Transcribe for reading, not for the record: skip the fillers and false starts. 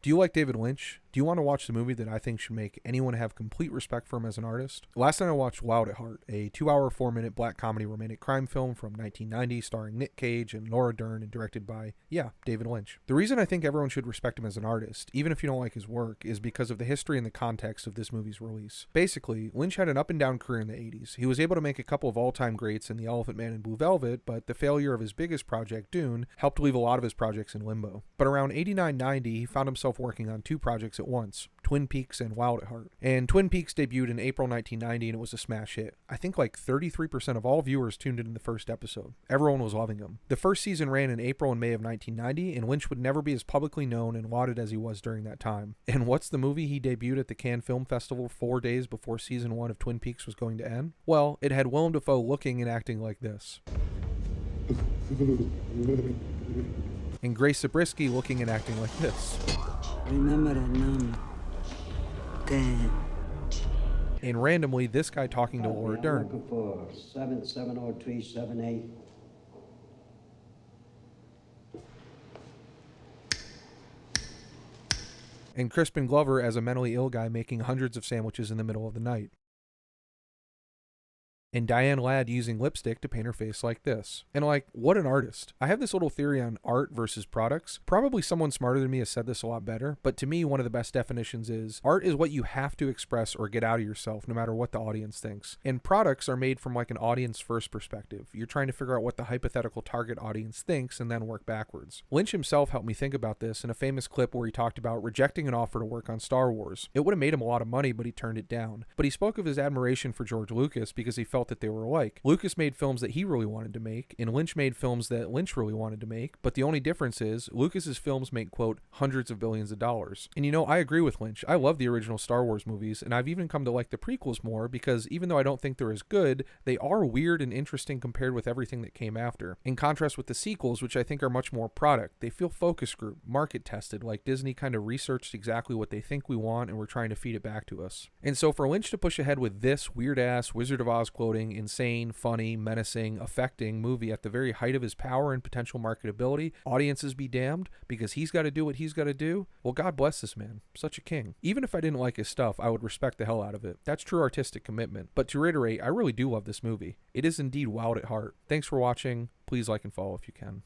Do you like David Lynch? Do you want to watch the movie that I think should make anyone have complete respect for him as an artist? Last night I watched Wild at Heart, a 2-hour, 4-minute black comedy romantic crime film from 1990 starring Nick Cage and Laura Dern and directed by, David Lynch. The reason I think everyone should respect him as an artist, even if you don't like his work, is because of the history and the context of this movie's release. Basically, Lynch had an up and down career in the 80s. He was able to make a couple of all-time greats in The Elephant Man and Blue Velvet, but the failure of his biggest project, Dune, helped leave a lot of his projects in limbo. But around 89-90, he found himself working on two projects at once, Twin Peaks and Wild at Heart. And Twin Peaks debuted in April 1990 and it was a smash hit. I think like 33% of all viewers tuned in the first episode. Everyone was loving him. The first season ran in April and May of 1990, and Lynch would never be as publicly known and lauded as he was during that time. And what's the movie he debuted at the Cannes Film Festival 4 days before season 1 of Twin Peaks was going to end? Well, it had Willem Dafoe looking and acting like this. And Grace Zabriskie looking and acting like this. Remember that number. 10. And randomly, this guy talking to Laura I'm Dern. looking for 770378. And Crispin Glover as a mentally ill guy making hundreds of sandwiches in the middle of the night. And Diane Ladd using lipstick to paint her face like this. And like, what an artist. I have this little theory on art versus products. Probably someone smarter than me has said this a lot better, but to me, one of the best definitions is art is what you have to express or get out of yourself, no matter what the audience thinks. And products are made from like an audience first perspective. You're trying to figure out what the hypothetical target audience thinks and then work backwards. Lynch himself helped me think about this in a famous clip where he talked about rejecting an offer to work on Star Wars. It would have made him a lot of money, but he turned it down. But he spoke of his admiration for George Lucas because he felt that they were alike. Lucas made films that he really wanted to make, and Lynch made films that Lynch really wanted to make, but the only difference is Lucas's films make, quote, hundreds of billions of dollars. And you know, I agree with Lynch. I love the original Star Wars movies, and I've even come to like the prequels more because even though I don't think they're as good, they are weird and interesting compared with everything that came after. In contrast with the sequels, which I think are much more product, they feel focus group, market tested, like Disney kind of researched exactly what they think we want and we're trying to feed it back to us. And so for Lynch to push ahead with this weird-ass Wizard of Oz quoting, insane, funny, menacing, affecting movie at the very height of his power and potential marketability, audiences be damned, because he's got to do what he's got to do, well, God bless this man. Such a king. Even if I didn't like his stuff, I would respect the hell out of it. That's true artistic commitment. But to reiterate, I really do love this movie. It is indeed wild at heart. Thanks for watching. Please like and follow if you can.